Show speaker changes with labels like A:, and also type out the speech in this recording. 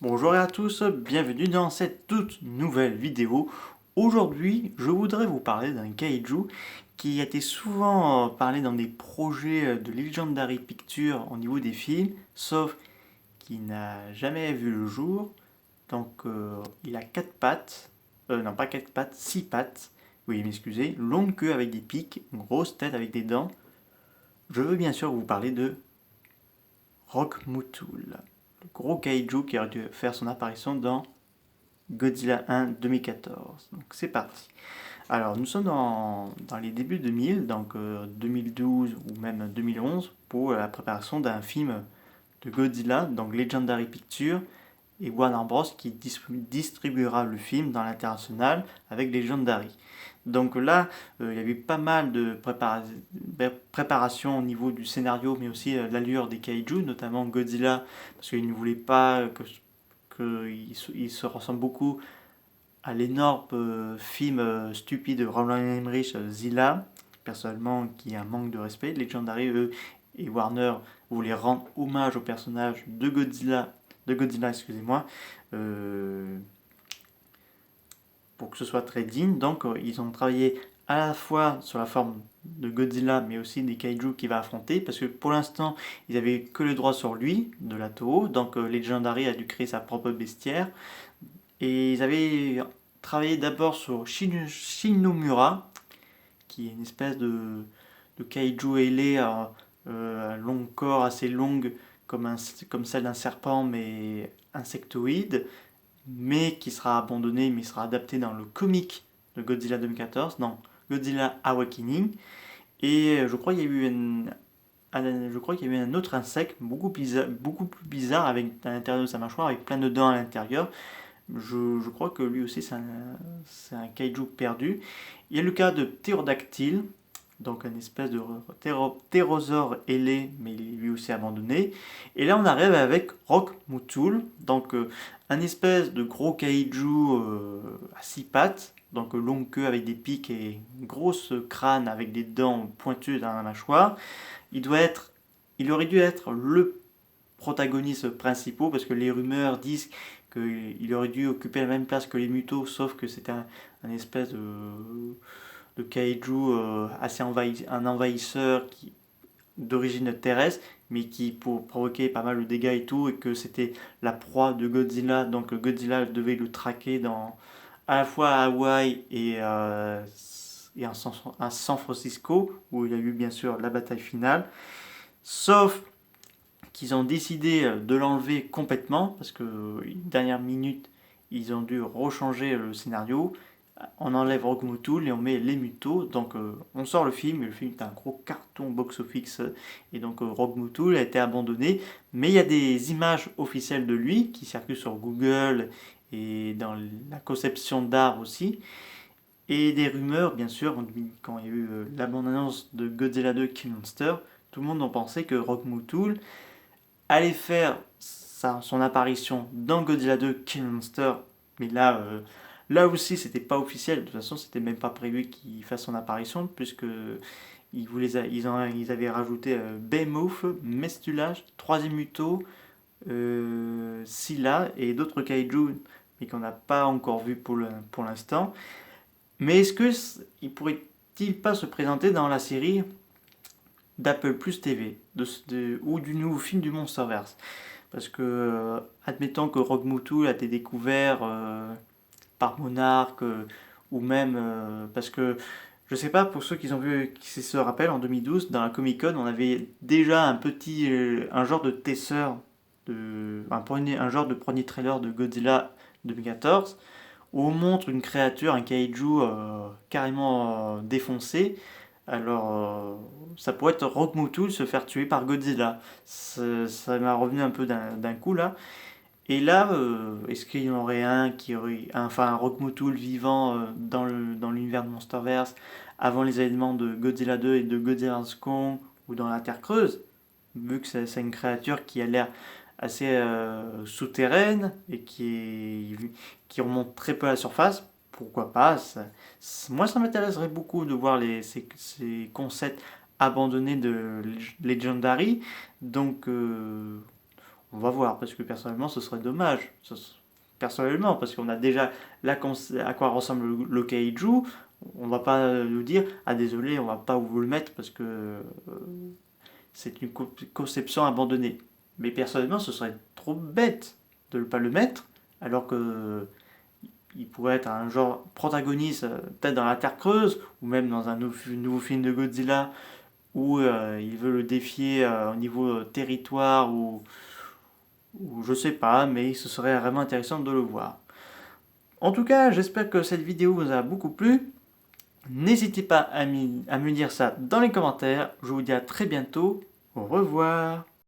A: Bonjour à tous, bienvenue dans cette toute nouvelle vidéo. Aujourd'hui, je voudrais vous parler d'un kaiju qui a été souvent parlé dans des projets de Legendary Pictures au niveau des films, sauf qu'il n'a jamais vu le jour. Donc, il a quatre pattes, non pas quatre pattes, six pattes, oui, m'excusez, longue queue avec des pics, une grosse tête avec des dents. Je veux bien sûr vous parler de Rockmoutul, le gros kaiju qui aurait dû faire son apparition dans Godzilla 1 2014. Donc c'est parti. Alors nous sommes dans les débuts 2000, donc 2012 ou même 2011, pour la préparation d'un film de Godzilla, donc Legendary Pictures et Warner Bros. Qui distribuera le film dans l'international avec Legendary. Donc là, il y avait pas mal de préparation au niveau du scénario, mais aussi l'allure des kaiju, notamment Godzilla, parce qu'il ne voulait pas qu'il se ressemble beaucoup à l'énorme film stupide de Roland Emmerich, Zilla, personnellement qui a un manque de respect. Legendary, eux, et Warner voulaient rendre hommage au personnage de Godzilla, excusez-moi, euh, pour que ce soit très digne. Donc ils ont travaillé à la fois sur la forme de Godzilla, mais aussi des kaiju qu'il va affronter, parce que pour l'instant, ils avaient que le droit sur lui, de la Toho, donc Legendary a dû créer sa propre bestiaire, et ils avaient travaillé d'abord sur Shinomura, qui est une espèce de kaiju ailé à un long corps assez long, comme celle d'un serpent, mais insectoïde, mais qui sera abandonné, mais sera adapté dans le comic de Godzilla 2014, dans Godzilla Awakening. Et je crois qu'il y a eu je crois qu'il y a eu un autre insecte beaucoup plus bizarre avec, à l'intérieur de sa mâchoire, avec plein de dents à l'intérieur. Je crois que lui aussi c'est un kaiju perdu. Il y a le cas de Pterodactyle, donc une espèce de ptérosaure ailé, mais lui aussi abandonné. Et là on arrive avec Rockmoutul, donc un espèce de gros kaiju à six pattes, donc longue queue avec des pics et une grosse crâne avec des dents pointues dans la mâchoire. Il doit être, il aurait dû être le protagoniste principal parce que les rumeurs disent qu'il aurait dû occuper la même place que les Mutos, sauf que c'était un espèce de kaiju un envahisseur d'origine terrestre, mais qui pour provoquer pas mal de dégâts et tout, et que c'était la proie de Godzilla, donc Godzilla devait le traquer à la fois à Hawaï et à San Francisco, où il y a eu bien sûr la bataille finale. Sauf qu'ils ont décidé de l'enlever complètement, parce que dernière minute, ils ont dû rechanger le scénario. On enlève Rockmoutul et on met les Mutos. Donc on sort le film, et le film est un gros carton box-office. Et donc Rockmoutul a été abandonné. Mais il y a des images officielles de lui qui circulent sur Google et dans la conception d'art aussi. Et des rumeurs, bien sûr, quand il y a eu l'abondance de Godzilla 2 King Monster, tout le monde en pensait que Rockmoutul allait faire son apparition dans Godzilla 2 King Monster, mais là aussi c'était pas officiel, de toute façon c'était même pas prévu qu'il fasse son apparition, puisque ils avaient rajouté Behemoth, Mestulage, Troisième Muto, Scylla et d'autres kaiju, mais qu'on n'a pas encore vu pour l'instant. Mais est-ce que il pourrait-il pas se présenter dans la série d'Apple Plus TV ou du nouveau film du Monsterverse? Parce que, admettons que Rock Moutou a été découvert par Monarch, ou même parce que, je sais pas, pour ceux qui se rappellent, en 2012, dans la Comic Con, on avait déjà un genre de teaser, un genre de premier trailer de Godzilla 2014, où on montre une créature, un kaiju carrément défoncé. Alors, ça pourrait être Rock Moutul se faire tuer par Godzilla. Ça m'a revenu un peu d'un coup là. Et là, est-ce qu'il y en aurait enfin un Rock Moutul vivant dans l'univers de Monsterverse avant les événements de Godzilla 2 et de Godzilla Kong ou dans la Terre creuse, vu que c'est une créature qui a l'air assez souterraine et qui remonte très peu à la surface? Pourquoi pas? Moi, ça m'intéresserait beaucoup de voir ces concepts abandonnés de Legendary. Donc, On va voir, parce que personnellement, ce serait dommage. Personnellement, parce qu'on a déjà à quoi ressemble le kaiju. On va pas nous dire, ah désolé, on va pas vous le mettre parce que c'est une conception abandonnée. Mais personnellement, ce serait trop bête de ne pas le mettre, alors que il pourrait être un genre protagoniste, peut-être dans la Terre creuse, ou même dans un nouveau film de Godzilla, où il veut le défier au niveau territoire, ou je sais pas, mais ce serait vraiment intéressant de le voir. En tout cas, j'espère que cette vidéo vous a beaucoup plu. N'hésitez pas à me dire ça dans les commentaires. Je vous dis à très bientôt. Au revoir.